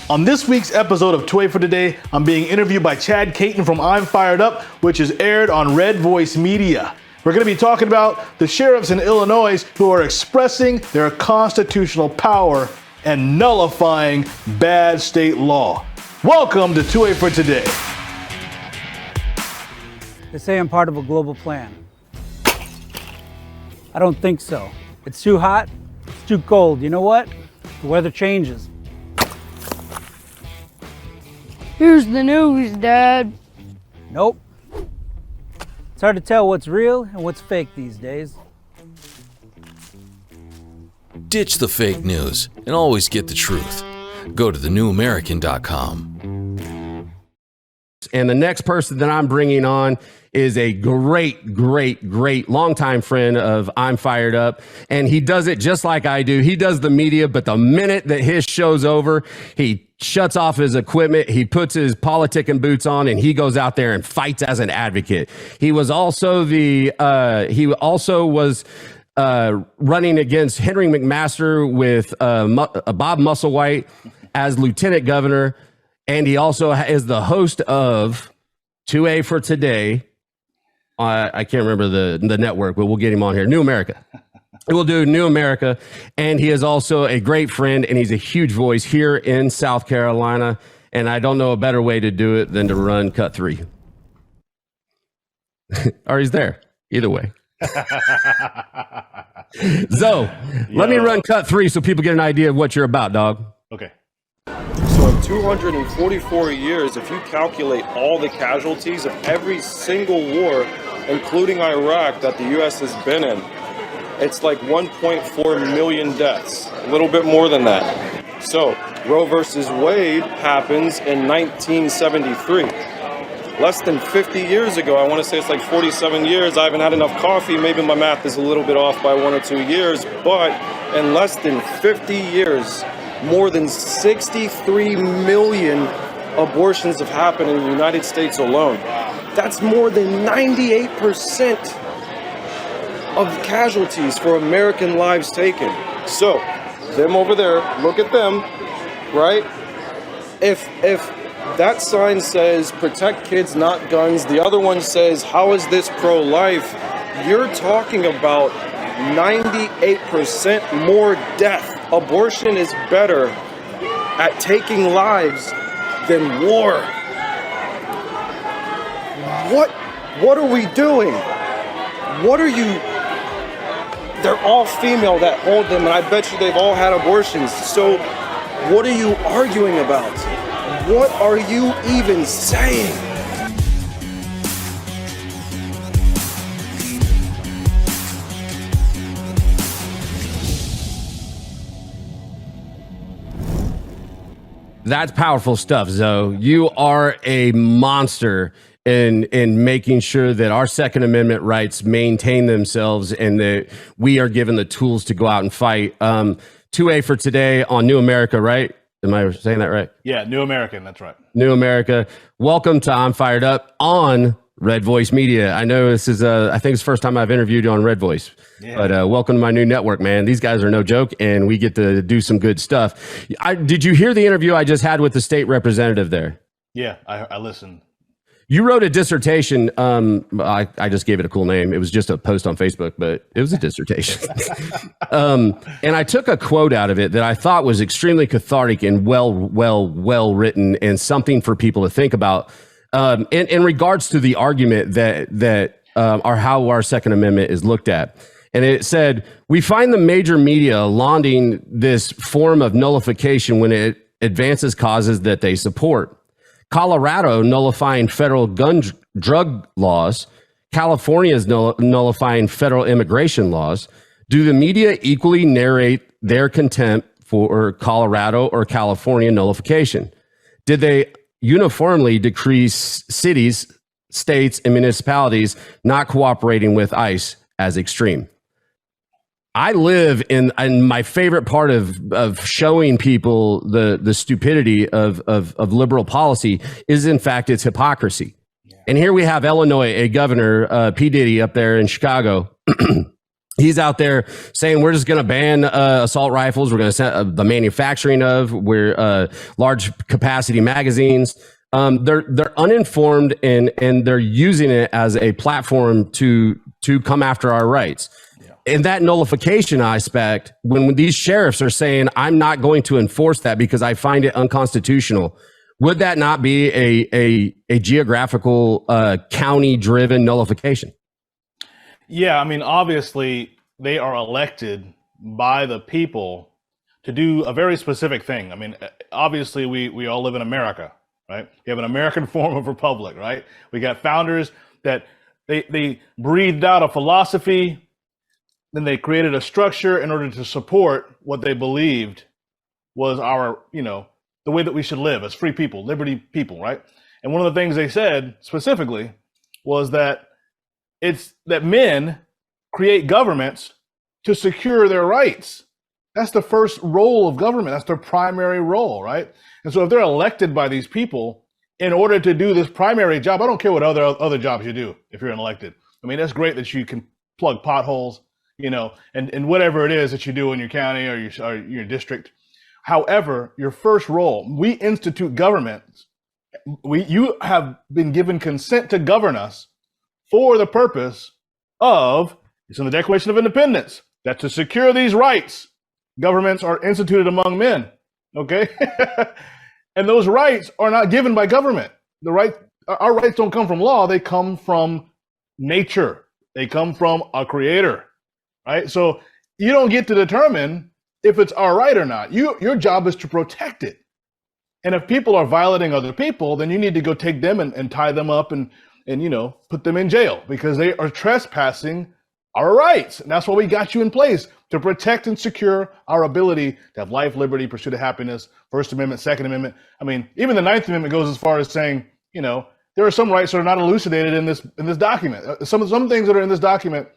On this week's episode of 2A for Today, I'm being interviewed by Chad Caton from I'm Fired Up, which is aired on Red Voice Media. We're going to be talking about the sheriffs in Illinois who are expressing their constitutional power and nullifying bad state law. Welcome to 2A for Today. They say I'm part of a global plan. I don't think so. It's too hot, it's too cold. You know what? The weather changes. Here's the news, Dad. Nope. It's hard to tell what's real and what's fake these days. Ditch the fake news and always get the truth. Go to thenewamerican.com. And the next person that I'm bringing on is a great longtime friend of I'm Fired Up. And he does it just like I do. He does the media, but the minute that his show's over, he shuts off his equipment, he puts his politicking boots on, and he goes out there and fights as an advocate. He was also running against Henry McMaster with Bob Musselwhite as lieutenant governor. And he also is the host of 2A for Today. I can't remember the network, but we'll get him on here. New America. We'll do New America. And he is also a great friend, and he's a huge voice here in South Carolina. And I don't know a better way to do it than to run cut 3. Or he's there. Either way. So, let me run cut 3 so people get an idea of what you're about, dog. Okay. So in 244 years, if you calculate all the casualties of every single war, including Iraq, that the U.S. has been in, it's like 1.4 million deaths, a little bit more than that. So Roe versus Wade happens in 1973. Less than 50 years ago, I want to say it's like 47 years. I haven't had enough coffee. Maybe my math is a little bit off by 1 or 2 years, but in less than 50 years, more than 63 million abortions have happened in the United States alone. That's more than 98% of casualties for American lives taken. So, them over there, look at them, right? If that sign says protect kids, not guns, the other one says how is this pro-life, you're talking about 98% more death. Abortion is better at taking lives than war. What are we doing? What are you? They're all female that hold them, and I bet you they've all had abortions. So what are you arguing about? What are you even saying? That's powerful stuff, Zoe. You are a monster in making sure that our Second Amendment rights maintain themselves and that we are given the tools to go out and fight. 2A for Today on New America, right? Am I saying that right? Yeah, New American, that's right. New America. Welcome to I'm Fired Up on Red Voice Media. I know this is, I think it's the first time I've interviewed you on Red Voice. Yeah. But welcome to my new network, man. These guys are no joke, and we get to do some good stuff. Did you hear the interview I just had with the state representative there? Yeah, I listened. You wrote a dissertation. I just gave it a cool name. It was just a post on Facebook, but it was a dissertation. And I took a quote out of it that I thought was extremely cathartic and well written, and something for people to think about in regards to the argument that how our Second Amendment is looked at. And it said, we find the major media lauding this form of nullification when it advances causes that they support. Colorado nullifying federal drug laws, California's nullifying federal immigration laws. Do the media equally narrate their contempt for Colorado or California nullification? Did they uniformly decrease cities, states, and municipalities not cooperating with ICE as extreme? I live in my favorite part of showing people the stupidity of liberal policy is, in fact, its hypocrisy. Yeah. And here we have Illinois, a governor, P. Diddy, up there in Chicago, He's out there saying we're just going to ban assault rifles. We're going to send the manufacturing of large capacity magazines. They're uninformed and they're using it as a platform to come after our rights. In that nullification aspect, when these sheriffs are saying, I'm not going to enforce that because I find it unconstitutional, would that not be a geographical, county-driven nullification? Yeah, I mean, obviously, they are elected by the people to do a very specific thing. I mean, obviously, we all live in America, right? We have an American form of republic, right? We got founders that they breathed out a philosophy, then they created a structure in order to support what they believed was our, the way that we should live as free people, liberty people, right? And one of the things they said specifically was that it's that men create governments to secure their rights. That's the first role of government. That's their primary role, right? And so if they're elected by these people in order to do this primary job, I don't care what other jobs you do if you're elected. I mean, that's great that you can plug potholes, and whatever it is that you do in your county or your district. However, your first role, we institute governments. You have been given consent to govern us for the purpose of, it's in the Declaration of Independence, that to secure these rights, governments are instituted among men, okay? And those rights are not given by government. Our rights don't come from law, they come from nature. They come from a creator, right? So you don't get to determine if it's our right or not. Your job is to protect it. And if people are violating other people, then you need to go take them and tie them up and put them in jail because they are trespassing our rights. And that's why we got you in place, to protect and secure our ability to have life, liberty, pursuit of happiness, First Amendment, Second Amendment. I mean, even the Ninth Amendment goes as far as saying, there are some rights that are not elucidated in this document. Some things that are in this document,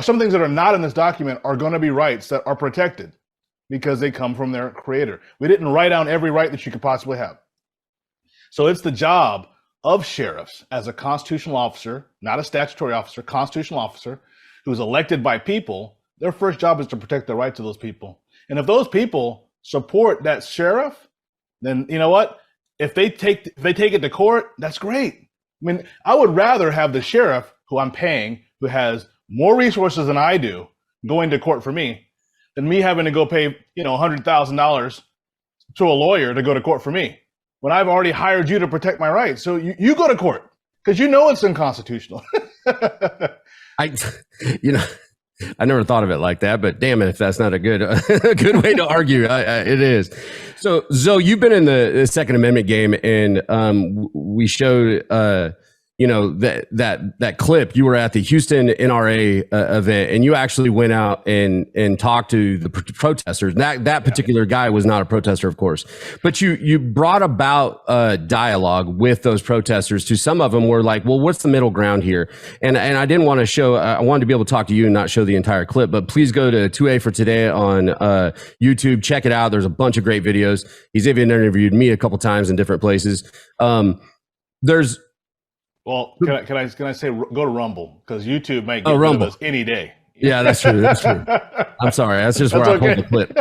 some things that are not in this document are going to be rights that are protected because they come from their creator. We didn't write down every right that you could possibly have. So it's the job of sheriffs as a constitutional officer, not a statutory officer, constitutional officer who's elected by people. Their first job is to protect the rights of those people. And if those people support that sheriff, then you know what? If they take it to court, that's great. I mean, I would rather have the sheriff who I'm paying, who has more resources than I do, going to court for me, than me having to go pay, $100,000 to a lawyer to go to court for me, when I've already hired you to protect my rights. So you go to court because it's unconstitutional. I never thought of it like that, but damn it, if that's not a good way to argue, it is. So, Zoe, you've been in the Second Amendment game, and we showed, that clip. You were at the Houston NRA event, and you actually went out and talked to the protesters. That particular guy was not a protester, of course, but you brought about dialogue with those protesters. To some of them were like, well, what's the middle ground here? And I didn't want to show, I wanted to be able to talk to you and not show the entire clip, but please go to 2A for Today on YouTube. Check it out. There's a bunch of great videos. He's even interviewed me a couple times in different places. Well, can I say go to Rumble, because YouTube might get rid of us any day. Yeah, that's true. That's true. I'm sorry. That's just where I pulled the clip.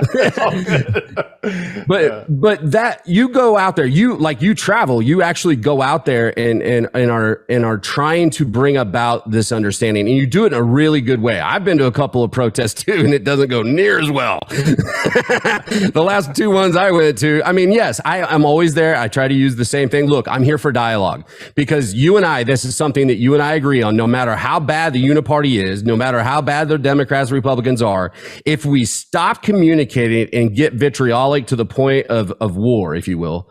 But that you go out there, you travel, you actually go out there and are trying to bring about this understanding, and you do it in a really good way. I've been to a couple of protests too, and it doesn't go near as well. The last two ones I went to, I mean, yes, I'm always there. I try to use the same thing. Look, I'm here for dialogue, because this is something that you and I agree on. No matter how bad the uniparty is, no matter how bad the Democrats, Republicans are, if we stop communicating and get vitriolic to the point of war, if you will,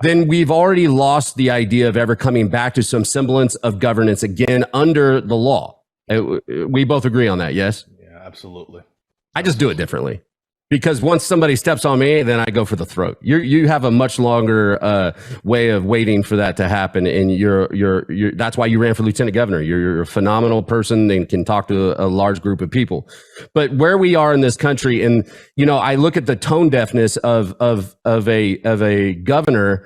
then we've already lost the idea of ever coming back to some semblance of governance again under the law. We both agree on that, yes? Yeah, absolutely. I just do it differently. Because once somebody steps on me, then I go for the throat. You have a much longer way of waiting for that to happen, and you're that's why you ran for lieutenant governor. You're a phenomenal person and can talk to a large group of people. But where we are in this country, and I look at the tone deafness of a governor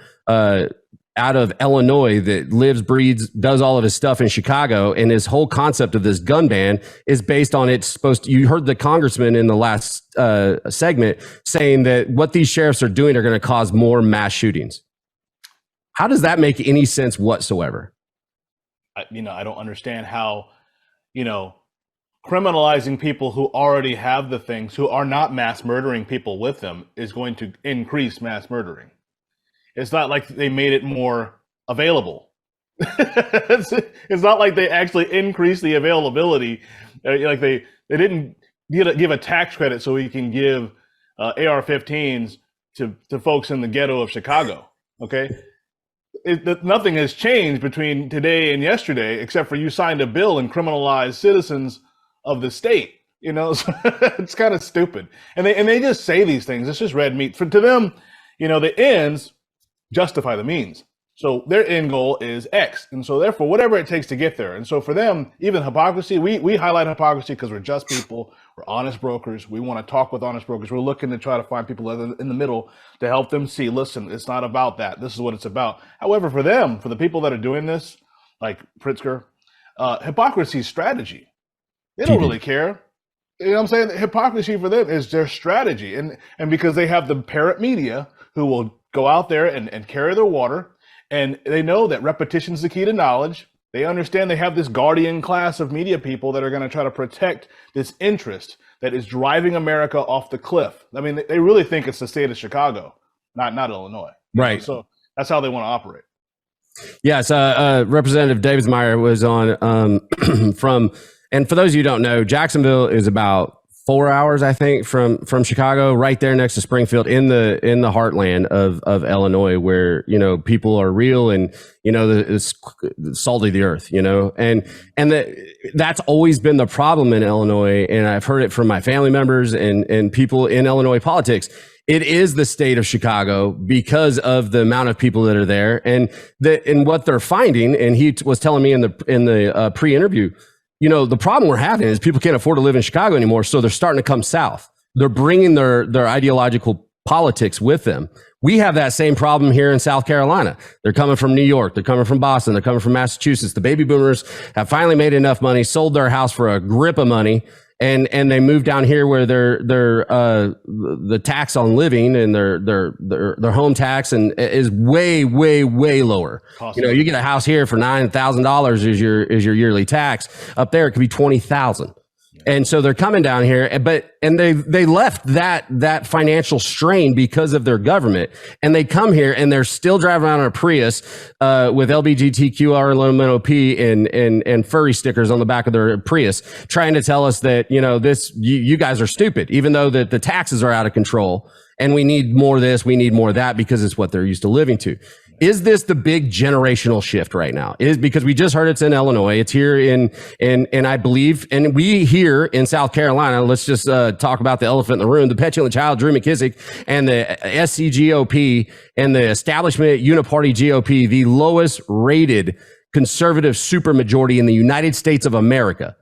out of Illinois that lives, breeds, does all of his stuff in Chicago. And his whole concept of this gun ban is based on you heard the congressman in the last segment saying that what these sheriffs are doing are going to cause more mass shootings. How does that make any sense whatsoever? I don't understand how, criminalizing people who already have the things, who are not mass murdering people with them, is going to increase mass murdering. It's not like they made it more available. It's not like they actually increased the availability. Like they didn't give a tax credit so we can give AR-15s to folks in the ghetto of Chicago. Okay, nothing has changed between today and yesterday, except for you signed a bill and criminalized citizens of the state. So it's kind of stupid. And they just say these things. It's just red meat. To them, the ends justify the means. So their end goal is X. And so therefore, whatever it takes to get there. And so for them, even hypocrisy, we highlight hypocrisy because we're just people. We're honest brokers. We want to talk with honest brokers. We're looking to try to find people in the middle to help them see, listen, it's not about that. This is what it's about. However, for them, for the people that are doing this, like Pritzker, hypocrisy is strategy. They don't really care. You know what I'm saying? Hypocrisy for them is their strategy. And because they have the parrot media who will go out there and carry their water, and they know that repetition is the key to knowledge. They understand they have this guardian class of media people that are going to try to protect this interest that is driving America off the cliff. I mean, they really think it's the state of Chicago, not Illinois. Right. So that's how they want to operate. Yes. Representative Davidsmeyer was on and for those of you who don't know, Jacksonville is about 4 hours, I think, from Chicago, right there next to Springfield, in the heartland of Illinois, where people are real and the salt of the earth, and that's always been the problem in Illinois, and I've heard it from my family members and people in Illinois politics. It is the state of Chicago because of the amount of people that are there, and what they're finding. And he was telling me in the pre-interview. The problem we're having is people can't afford to live in Chicago anymore, so they're starting to come south. They're bringing their ideological politics with them. We have that same problem here in South Carolina. They're coming from New York. They're coming from Boston. They're coming from Massachusetts. The baby boomers have finally made enough money, sold their house for a grip of money, and they moved down here where the tax on living and their home tax is way way lower. You get a house here for $9,000 is your yearly tax. Up there it could be $20,000. And so they're coming down here, and they left that financial strain because of their government, and they come here and they're still driving around in a Prius with LGBTQR and furry stickers on the back of their Prius, trying to tell us that you guys are stupid, even though that the taxes are out of control and we need more of this, we need more of that because it's what they're used to living to. Is this the big generational shift right now? It is, because we just heard it's in Illinois. It's here in I believe, and we here in South Carolina, let's just talk about the elephant in the room, the petulant child, Drew McKissick, and the SCGOP and the establishment uniparty GOP, the lowest rated conservative supermajority in the United States of America.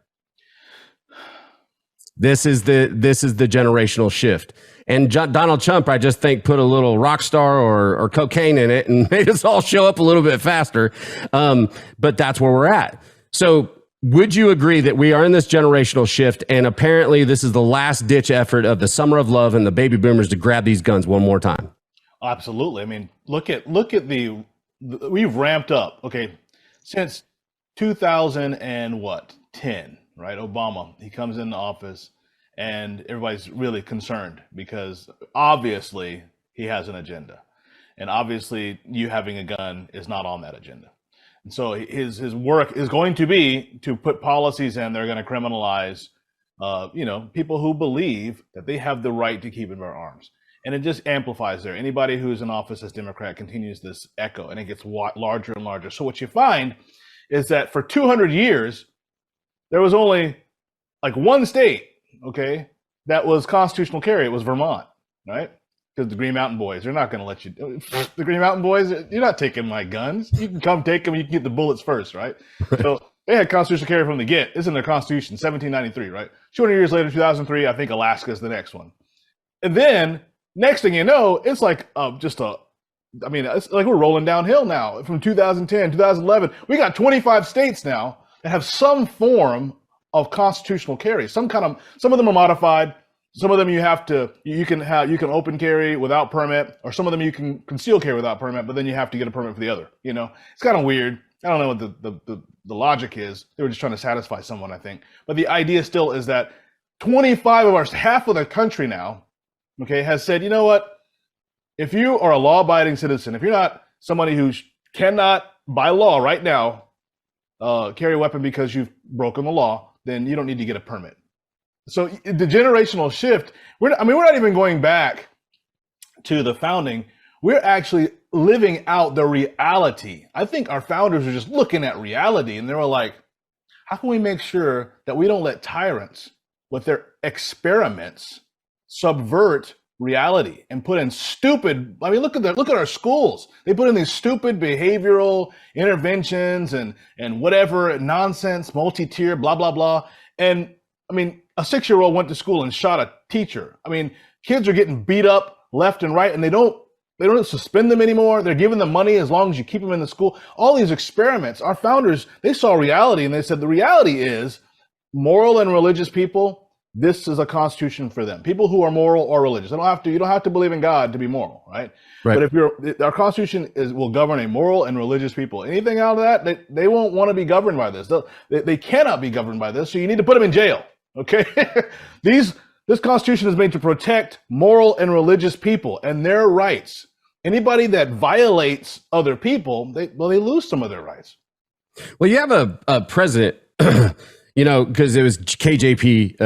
This is the generational shift. And Donald Trump, I just think, put a little rock star or cocaine in it and made us all show up a little bit faster. But that's where we're at. So would you agree that we are in this generational shift, and apparently this is the last ditch effort of the summer of love and the baby boomers to grab these guns one more time? Absolutely. I mean, look at we've ramped up. Okay, since 2010, right? Obama, he comes into office. And everybody's really concerned because obviously he has an agenda, and obviously you having a gun is not on that agenda. And so his work is going to be to put policies in that are going to criminalize, people who believe that they have the right to keep and bear arms. And it just amplifies there. Anybody who's in office as Democrat continues this echo, and it gets larger and larger. So what you find is that for 200 years, there was only like one state, okay, that was constitutional carry. It was Vermont, right? Because the Green Mountain Boys, they're not going to let you. The Green Mountain Boys, you're not taking my guns. You can come take them. You can get the bullets first, right? So they had constitutional carry from the get. It's in their Constitution, 1793, right? 200 years later, 2003, I think Alaska is the next one. And then next thing you know, it's like just a I mean, it's like we're rolling downhill now from 2010, 2011. We got 25 states now that have some form of constitutional carry. Some of them are modified. Some of them you can open carry without permit, or some of them you can conceal carry without permit, but then you have to get a permit for the other. You know, it's kind of weird. I don't know what the logic is. They were just trying to satisfy someone, I think. But the idea still is that 25 of half of the country now, okay, has said, you know what? If you are a law-abiding citizen, if you're not somebody who cannot, by law right now, carry a weapon because you've broken the law, then you don't need to get a permit. So the generational shift, we're not even going back to the founding. We're actually living out the reality. I think our founders were just looking at reality, and they were like, how can we make sure that we don't let tyrants with their experiments subvert reality and put in stupid, I mean, look at our schools. They put in these stupid behavioral interventions and whatever nonsense, multi-tier, blah, blah, blah. And I mean, a 6-year-old went to school and shot a teacher. I mean, kids are getting beat up left and right, and they don't suspend them anymore. They're giving them money as long as you keep them in the school. All these experiments, our founders, they saw reality, and they said the reality is moral and religious people, this is a constitution for them. People who are moral or religious. You don't have to believe in God to be moral, right? But if our constitution will govern a moral and religious people. Anything out of that, they won't want to be governed by this. They cannot be governed by this, so you need to put them in jail. Okay, this Constitution is made to protect moral and religious people and their rights. Anybody that violates other people, they lose some of their rights. Well, you have a president, you know, because it was KJP,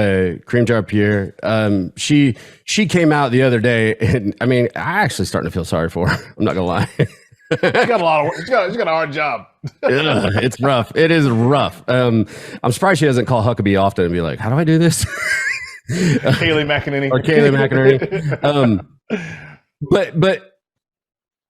Kareem Jean-Pierre. She came out the other day, and I mean, I actually starting to feel sorry for her. I'm not gonna lie. She's got a lot of work. She's got a hard job. It's rough. It is rough. I'm surprised she doesn't call Huckabee often and be like, how do I do this? Kayleigh McEnany. Or Kayleigh McEnany. But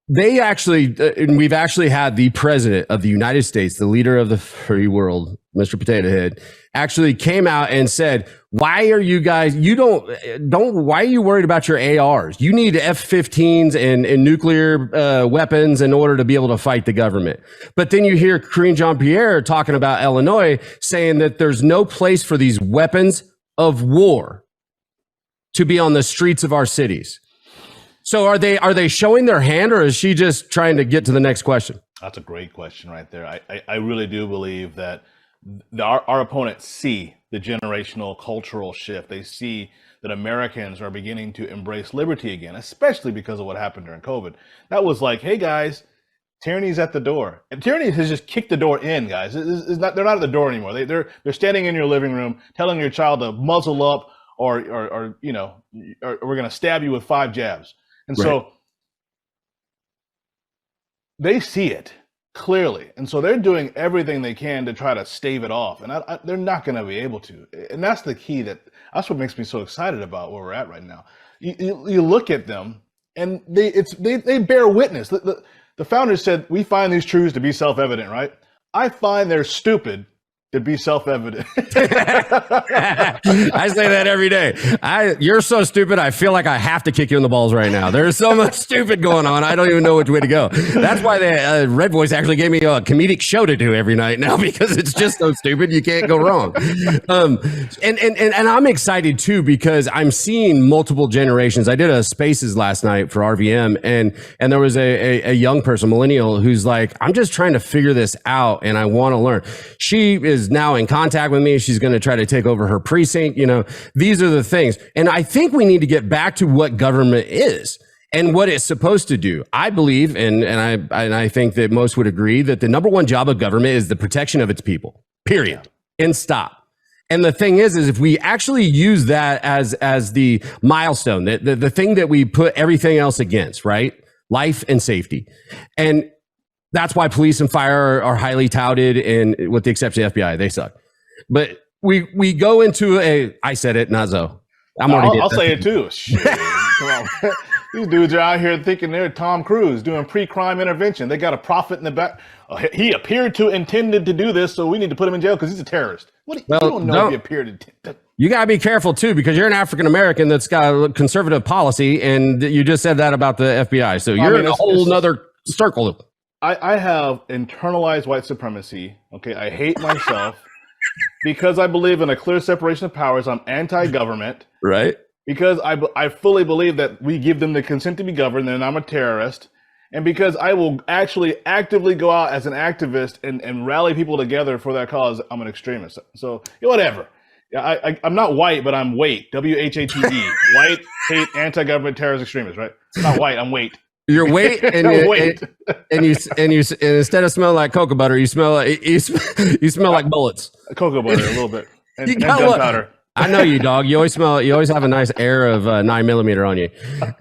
they actually, and we've actually had the president of the United States, the leader of the free world, Mr. Potato Head, actually came out and said, why are you guys, why are you worried about your ARs? You need F-15s and nuclear weapons in order to be able to fight the government. But then you hear Karine Jean-Pierre talking about Illinois, saying that there's no place for these weapons of war to be on the streets of our cities. So are they showing their hand, or is she just trying to get to the next question? That's a great question right there. I really do believe that our opponents see the generational cultural shift. They see that Americans are beginning to embrace liberty again, especially because of what happened during COVID. That was like, hey guys, tyranny's at the door. And tyranny has just kicked the door in, guys. They're not at the door anymore. They're standing in your living room telling your child to muzzle up, or you know, or we're going to stab you with 5 jabs. And so they see it clearly. And so they're doing everything they can to try to stave it off. And they're not going to be able to. And that's the key. That's what makes me so excited about where we're at right now. You look at them, and they bear witness. The founders said, we find these truths to be self-evident, right? I find they're stupid to be self-evident. I say that every day. You're so stupid, I feel like I have to kick you in the balls right now. There's so much stupid going on, I don't even know which way to go. That's why the Red Voice actually gave me a comedic show to do every night now, because it's just so stupid, you can't go wrong. And I'm excited too, because I'm seeing multiple generations. I did a Spaces last night for RVM, and there was a young person, millennial, who's like, I'm just trying to figure this out and I want to learn. She is now in contact with me. She's going to try to take over her precinct. You know, these are the things. And I think we need to get back to what government is and what it's supposed to do. I believe, and I think that most would agree, that the number one job of government is the protection of its people, period. And stop. And the thing is if we actually use that as the milestone, the thing that we put everything else against, right? Life and safety. And that's why police and fire are highly touted, and with the exception of the FBI, they suck. But we go into I said it, not Zoe. I'll say it too. Shit. Come on. These dudes are out here thinking they're Tom Cruise doing pre-crime intervention. They got a prophet in the back. He appeared to intended to do this, so we need to put him in jail because he's a terrorist. You don't know if he appeared to. You got to be careful too, because you're an African American that's got a conservative policy, and you just said that about the FBI. So you're in a whole nother circle. I have internalized white supremacy. Okay, I hate myself because I believe in a clear separation of powers. I'm anti-government. Right. Because I fully believe that we give them the consent to be governed, and I'm a terrorist. And because I will actually actively go out as an activist and rally people together for that cause, I'm an extremist. So whatever. I'm not white, but I'm weight. WHATE. White, hate, anti-government, terrorist, extremist. Right? I'm not white. I'm weight. You're weight, and you instead of smelling like cocoa butter, you smell like you smell like bullets. Cocoa butter, a little bit, and gunpowder. I know you, dog. You always have a nice air of 9mm on you.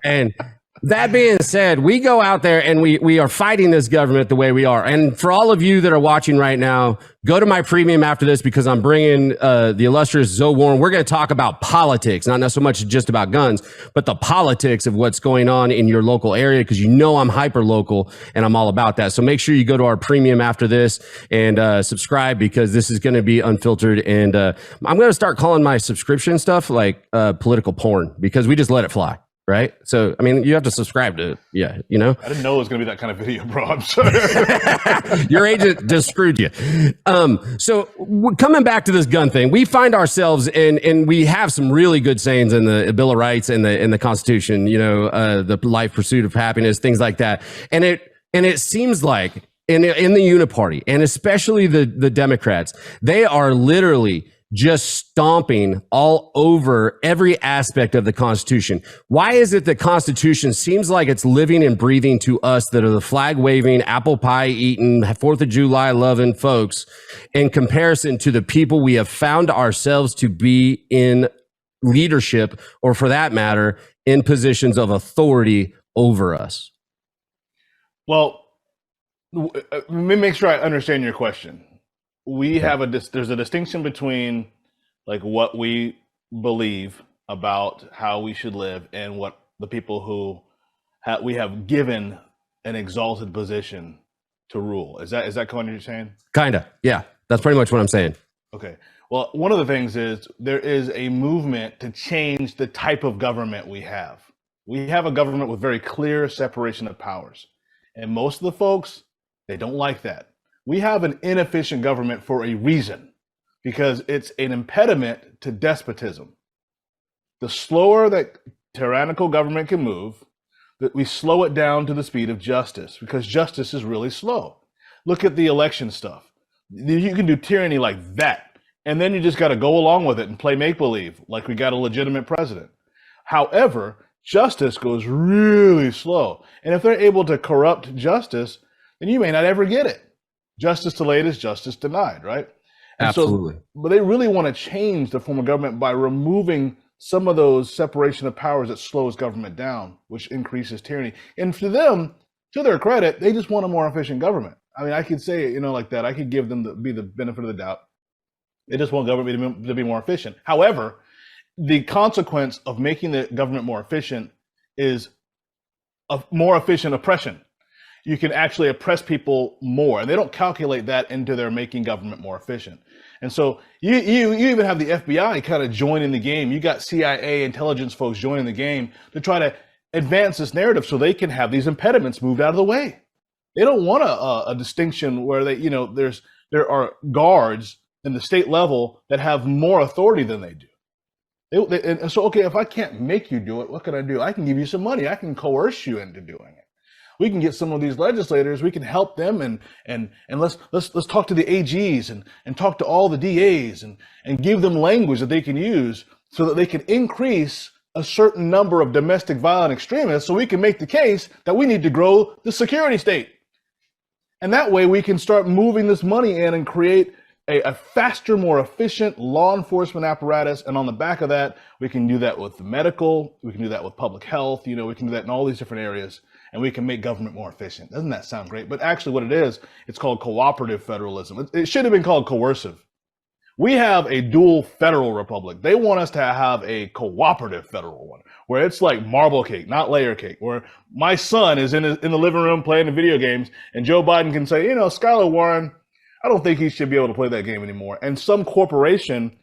And that being said, we go out there and we are fighting this government the way we are. And for all of you that are watching right now, go to my premium after this, because I'm bringing the illustrious Zoe Warren. We're going to talk about politics, not so much just about guns, but the politics of what's going on in your local area, because you know I'm hyper local and I'm all about that. So make sure you go to our premium after this and subscribe, because this is going to be unfiltered. And I'm going to start calling my subscription stuff like political porn, because we just let it fly. Right. So, I mean, you have to subscribe to it. Yeah. You know, I didn't know it was going to be that kind of video, bro. I'm sorry. Your agent just screwed you. So coming back to this gun thing, we find ourselves and we have some really good sayings in the Bill of Rights and the Constitution, you know, the life pursuit of happiness, things like that. And it seems like in the Uniparty, and especially the Democrats, they are literally just stomping all over every aspect of the Constitution. Why is it the Constitution seems like it's living and breathing to us that are the flag waving, apple pie eating, 4th of July loving folks, in comparison to the people we have found ourselves to be in leadership, or for that matter, in positions of authority over us? Well, let me make sure I understand your question. We have there's a distinction between like what we believe about how we should live and what the people who we have given an exalted position to rule. Is that kind of what you're saying? Kinda, yeah. That's pretty much what I'm saying. Okay. Well, one of the things is there is a movement to change the type of government we have. We have a government with very clear separation of powers, and most of the folks, they don't like that. We have an inefficient government for a reason, because it's an impediment to despotism. The slower that tyrannical government can move, that we slow it down to the speed of justice, because justice is really slow. Look at the election stuff. You can do tyranny like that, and then you just got to go along with it and play make-believe, like we got a legitimate president. However, justice goes really slow. And if they're able to corrupt justice, then you may not ever get it. Justice delayed is justice denied, right? And absolutely. But they really want to change the form of government by removing some of those separation of powers that slows government down, which increases tyranny. And for them, to their credit, they just want a more efficient government. I mean, I could say it, like that. I could give them the benefit of the doubt. They just want government to be more efficient. However, the consequence of making the government more efficient is a more efficient oppression. You can actually oppress people more, and they don't calculate that into their making government more efficient. And so you even have the FBI kind of joining the game. You got CIA intelligence folks joining the game to try to advance this narrative so they can have these impediments moved out of the way. They don't want a distinction where there are guards in the state level that have more authority than they do. And so, okay, if I can't make you do it, what can I do? I can give you some money. I can coerce you into doing it. We can get some of these legislators, we can help them and let's talk to the AGs and talk to all the DAs and give them language that they can use so that they can increase a certain number of domestic violent extremists, so we can make the case that we need to grow the security state. And that way we can start moving this money in and create a faster, more efficient law enforcement apparatus. And on the back of that, we can do that with the medical, we can do that with public health, we can do that in all these different areas. And we can make government more efficient. Doesn't that sound great? But actually what it is, it's called cooperative federalism. It should have been called coercive. We have a dual federal republic. They want us to have a cooperative federal one, where it's like marble cake, not layer cake, where my son is in the living room playing the video games, and Joe Biden can say, Skylar Warren, I don't think he should be able to play that game anymore. And some corporation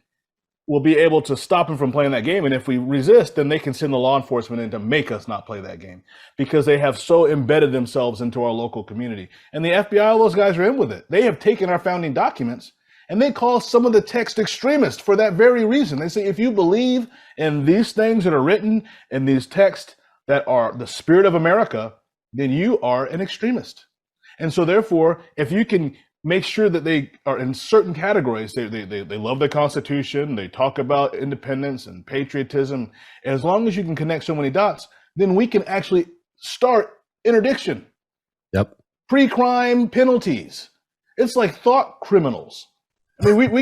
will be able to stop them from playing that game. And if we resist, then they can send the law enforcement in to make us not play that game because they have so embedded themselves into our local community. And the FBI, all those guys are in with it. They have taken our founding documents and they call some of the text extremist for that very reason. They say, if you believe in these things that are written in these texts that are the spirit of America, then you are an extremist. And so therefore, if you can make sure that they are in certain categories, they love the Constitution, they talk about independence and patriotism, as long as you can connect so many dots, then we can actually start interdiction. Yep. Pre-crime penalties. It's like thought criminals. I mean,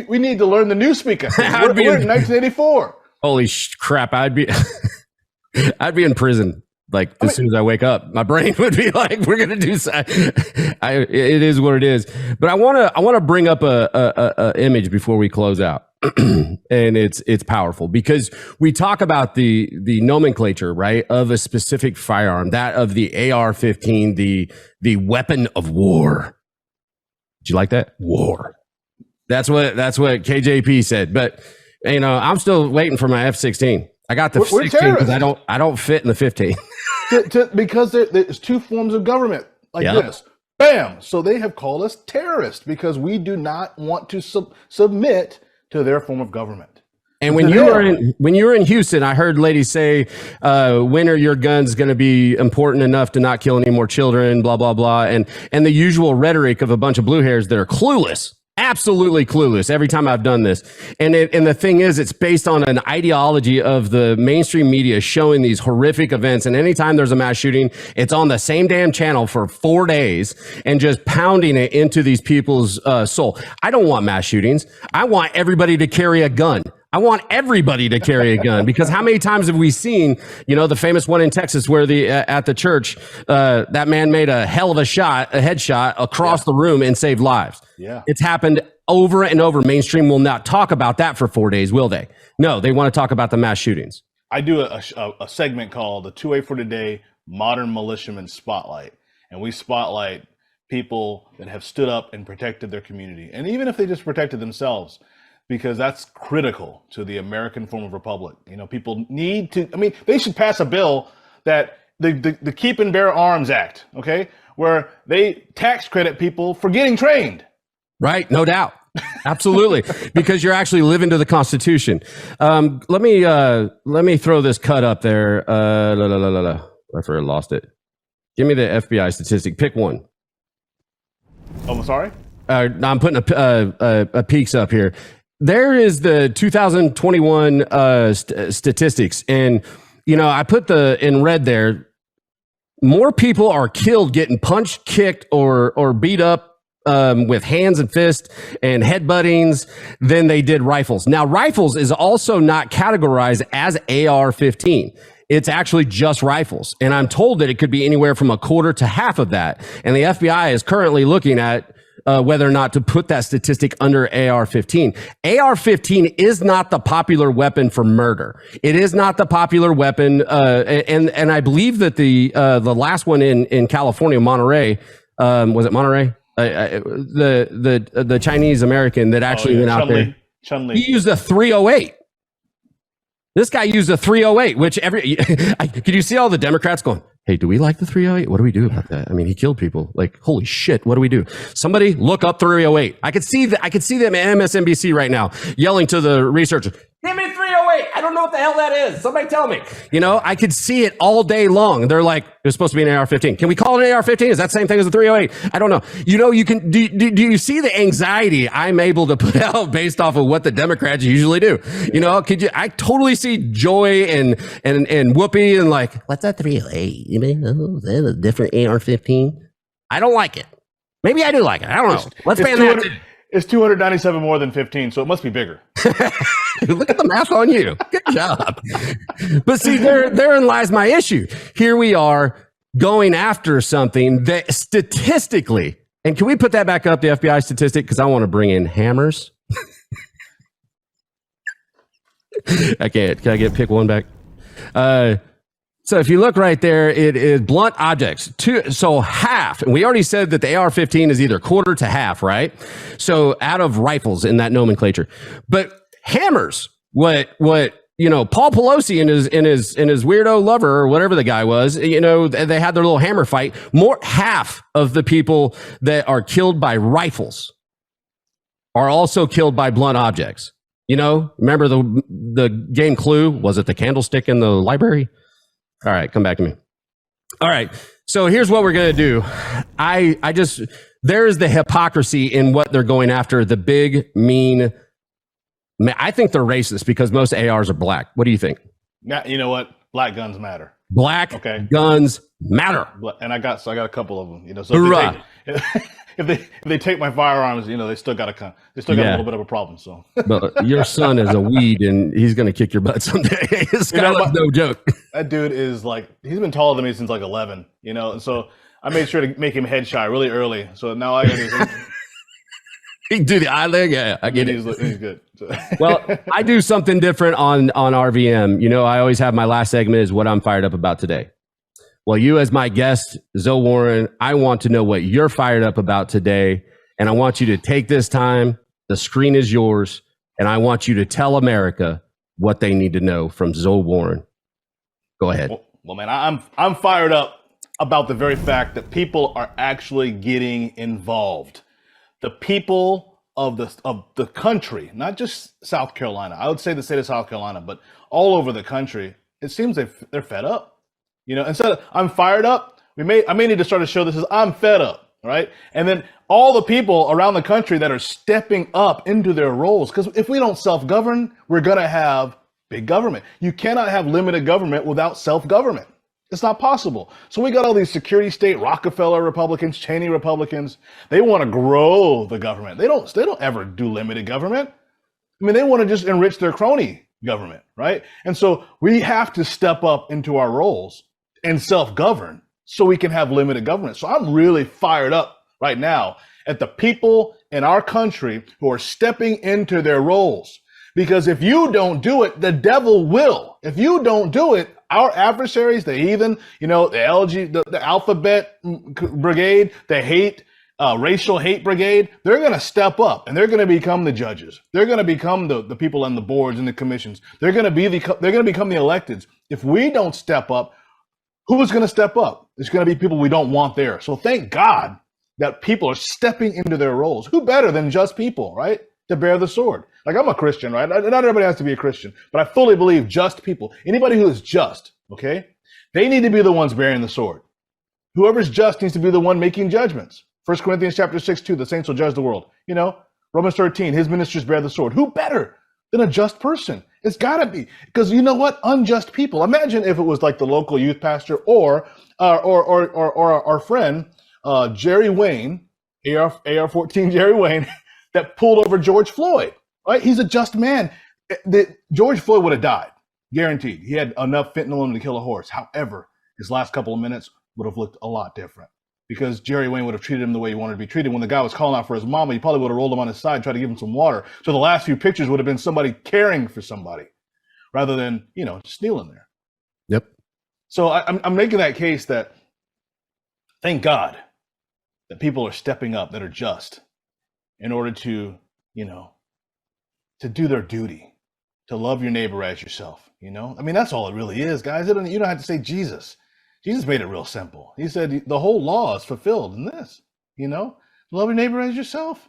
we need to learn the newspeak. We're in 1984. Holy crap! I'd be in prison. Like as soon as I wake up, my brain would be like, "We're gonna do." It is what it is. But I wanna bring up a image before we close out, and it's powerful because we talk about the nomenclature, right, of a specific firearm, that of the AR-15, the weapon of war. Did you like that? War. That's what KJP said. But I'm still waiting for my F-16. I got the 16 because I don't fit in the 15. Because there's two forms of government like this. Bam! So they have called us terrorists because we do not want to submit to their form of government. And when you were in Houston, I heard ladies say, when are your guns going to be important enough to not kill any more children, blah, blah, blah. And the usual rhetoric of a bunch of blue hairs that are clueless. Absolutely clueless every time I've done this. And the thing is, it's based on an ideology of the mainstream media showing these horrific events. And anytime there's a mass shooting, it's on the same damn channel for 4 days and just pounding it into these people's soul. I don't want mass shootings. I want everybody to carry a gun. I want everybody to carry a gun because how many times have we seen, the famous one in Texas where at the church, that man made a hell of a headshot across the room and saved lives. Yeah. It's happened over and over. Mainstream will not talk about that for 4 days, will they? No, they want to talk about the mass shootings. I do a segment called the 2A for Today Modern Militiaman Spotlight. And we spotlight people that have stood up and protected their community. And even if they just protected themselves, because that's critical to the American form of republic. People need to, they should pass a bill that the Keep and Bear Arms Act, okay, where they tax credit people for getting trained. Right. No doubt. Absolutely. Because you're actually living to the Constitution. Let me throw this cut up there. I lost it. Give me the FBI statistic. Pick one. Oh, sorry. I'm putting a peaks up here. There is the 2021 statistics, and I put in red there. More people are killed getting punched, kicked, or beat up with hands and fists and headbuttings than they did rifles. Now, rifles is also not categorized as AR-15. It's actually just rifles, and I'm told that it could be anywhere from a quarter to half of that. And the FBI is currently looking at whether or not to put that statistic under AR-15. AR-15 is not the popular weapon for murder. It is not the popular weapon, and I believe that the last one in California, Monterey, was it Monterey? The Chinese American that actually went out there. Chun-Li. He used a 308. This guy used a 308, which could you see all the Democrats going, hey, do we like the 308? What do we do about that? I mean, he killed people. Like, holy shit, what do we do? Somebody look up 308. I could see them at MSNBC right now yelling to the researchers, give me 308. I don't know what the hell that is. Somebody tell me. I could see it all day long. They're like, it's supposed to be an AR-15. Can we call it an AR-15? Is that the same thing as a 308? I don't know. You can, do you see the anxiety I'm able to put out based off of what the Democrats usually do? I totally see Joy and Whoopi and like, what's that 308? You mean, is that a different AR-15? I don't like it. Maybe I do like it. I don't know. Let's ban that. It's 297 more than 15, so it must be bigger. Look at the math on you. Good job. But see, therein lies my issue. Here we are going after something that statistically, and can we put that back up, the FBI statistic? Because I want to bring in hammers. I can't. Can I pick one back? So if you look right there, it is blunt objects. So half, and we already said that the AR-15 is either quarter to half, right? So out of rifles in that nomenclature. But hammers what Paul Pelosi and his weirdo lover or whatever the guy was, they had their little half fight. Half of the people that are killed by rifles are also killed by blunt objects. Remember the game Clue? Was it the candlestick in the library? All right, come back to me. All right. So here's what we're going to do. There is the hypocrisy in what they're going after. The big, mean, I think they're racist because most ARs are black. What do you think? Yeah, you know what? Black guns matter. Black guns matter. And I got a couple of them. So if they take my firearms, they still got a little bit of a problem. So, but your son is a weed, and he's gonna kick your butt someday. It's no joke. That dude is he's been taller than me since 11. And so I made sure to make him head shy really early. So now I got he can do the eye leg. Yeah, I get it. He's good. Well, I do something different on RVM. I always have my last segment is what I'm fired up about today. Well, you as my guest, Zoe Warren, I want to know what you're fired up about today. And I want you to take this time. The screen is yours. And I want you to tell America what they need to know from Zoe Warren. Go ahead. Well, man, I'm fired up about the very fact that people are actually getting involved. The people of the country, not just South Carolina. I would say the state of South Carolina, but all over the country, it seems they're fed up. Instead of I'm fired up, I may need to start a show that says I'm fed up, right? And then all the people around the country that are stepping up into their roles, because if we don't self-govern, we're gonna have big government. You cannot have limited government without self-government. It's not possible. So we got all these security state Rockefeller Republicans, Cheney Republicans. They want to grow the government. They don't ever do limited government. They want to just enrich their crony government, right? And so we have to step up into our roles and self-govern so we can have limited government. So I'm really fired up right now at the people in our country who are stepping into their roles. Because if you don't do it, the devil will. If you don't do it, our adversaries, the heathen, the alphabet brigade, the racial hate brigade, they're going to step up and they're going to become the judges. They're going to become the people on the boards and the commissions. They're going to become the electeds. If we don't step up, who's going to step up? It's going to be people we don't want there. So thank God that people are stepping into their roles. Who better than just people, right? To bear the sword. I'm a Christian, right? Not everybody has to be a Christian, but I fully believe just people, anybody who is just, okay? They need to be the ones bearing the sword. Whoever's just needs to be the one making judgments. 1 Corinthians chapter 6:2, the saints will judge the world. Romans 13, his ministers bear the sword. Who better than a just person? It's gotta be, because you know what? Unjust people. Imagine if it was like the local youth pastor or our friend, Jerry Wayne, AR-14 Jerry Wayne, that pulled over George Floyd, right? He's a just man. George Floyd would have died, guaranteed. He had enough fentanyl in him to kill a horse. However, his last couple of minutes would have looked a lot different because Jerry Wayne would have treated him the way he wanted to be treated. When the guy was calling out for his mama, he probably would have rolled him on his side, tried to give him some water. So the last few pictures would have been somebody caring for somebody rather than, just kneeling there. Yep. So I'm making that case that thank God that people are stepping up that are just in order to, to do their duty, to love your neighbor as yourself, that's all it really is, guys. You don't have to say Jesus. Jesus made it real simple. He said the whole law is fulfilled in this, love your neighbor as yourself.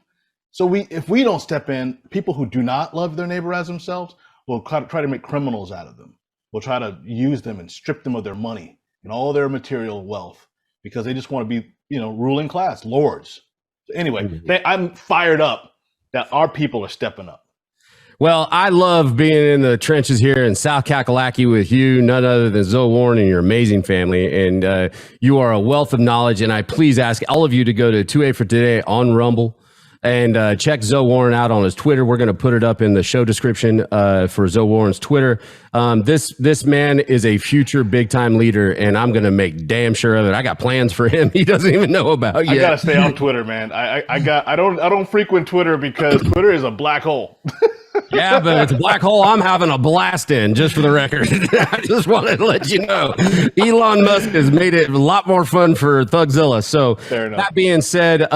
So if we don't step in, people who do not love their neighbor as themselves will try to make criminals out of them. We'll try to use them and strip them of their money and all their material wealth because they just want to be, ruling class, lords. So anyway, I'm fired up that our people are stepping up. Well, I love being in the trenches here in South Kakalaki with you, none other than Zoe Warren and your amazing family. And you are a wealth of knowledge. And I please ask all of you to go to 2A for Today on Rumble and check Zoe Warren out on his Twitter. We're going to put it up in the show description for Zoe Warren's Twitter. This man is a future big time leader, and I'm going to make damn sure of it. I got plans for him. He doesn't even know about yet. I gotta stay off Twitter, man. I don't frequent Twitter because Twitter is a black hole. Yeah, but it's a black hole I'm having a blast in, just for the record. I just wanted to let you know. Elon Musk has made it a lot more fun for Thugzilla. So that being said,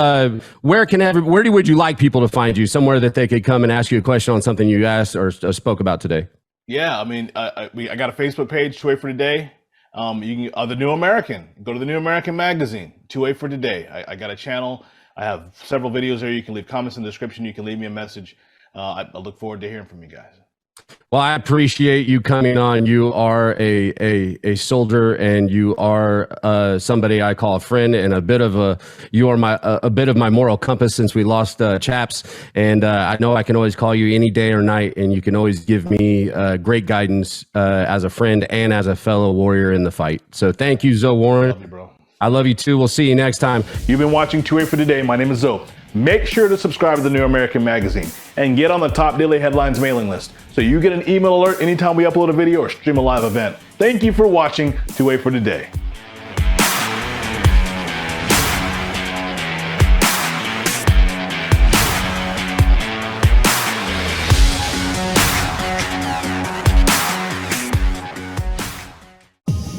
where would you like people to find you? Somewhere that they could come and ask you a question on something you asked or spoke about today? Yeah, I mean, I got a Facebook page, 2A for Today. You can, The New American. Go to The New American magazine, 2A for Today. I got a channel. I have several videos there. You can leave comments in the description. You can leave me a message. I look forward to hearing from you guys. Well, I appreciate you coming on. You are a soldier, and you are somebody I call a friend, and a bit of my moral compass since we lost Chaps. And I know I can always call you any day or night, and you can always give me great guidance as a friend and as a fellow warrior in the fight. So thank you, Zoe Warren. Love you, bro. I love you too. We'll see you next time. You've been watching 2A for Today. My name is Zoe. Make sure to subscribe to The New American magazine and get on the top daily headlines mailing list so you get an email alert anytime we upload a video or stream a live event. Thank you for watching 2A for Today.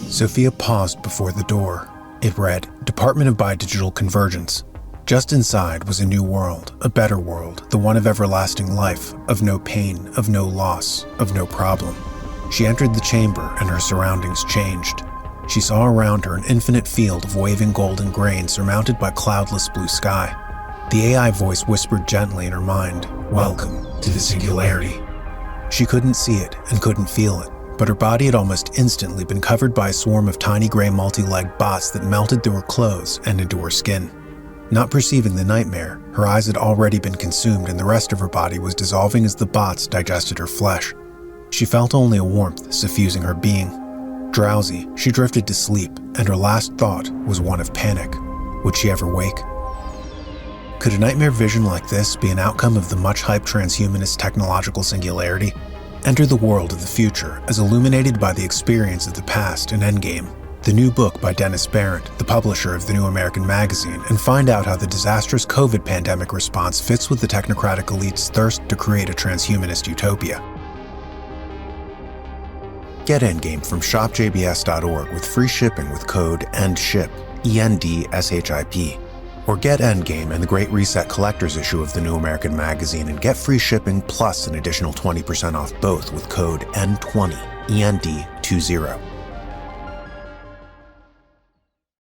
Sophia paused before the door. It read, Department of Bidigital Convergence. Just inside was a new world, a better world, the one of everlasting life, of no pain, of no loss, of no problem. She entered the chamber and her surroundings changed. She saw around her an infinite field of waving golden grain surmounted by cloudless blue sky. The AI voice whispered gently in her mind, Welcome to the singularity. She couldn't see it and couldn't feel it, but her body had almost instantly been covered by a swarm of tiny gray multi-legged bots that melted through her clothes and into her skin. Not perceiving the nightmare, her eyes had already been consumed and the rest of her body was dissolving as the bots digested her flesh. She felt only a warmth suffusing her being. Drowsy, she drifted to sleep, and her last thought was one of panic. Would she ever wake? Could a nightmare vision like this be an outcome of the much-hyped transhumanist technological singularity? Enter the world of the future as illuminated by the experience of the past in Endgame, the new book by Dennis Barrett, the publisher of The New American magazine, and find out how the disastrous COVID pandemic response fits with the technocratic elite's thirst to create a transhumanist utopia. Get Endgame from shopjbs.org with free shipping with code ENDSHIP, ENDSHIP. Or get Endgame and the Great Reset Collector's issue of The New American magazine and get free shipping plus an additional 20% off both with code N20, END20.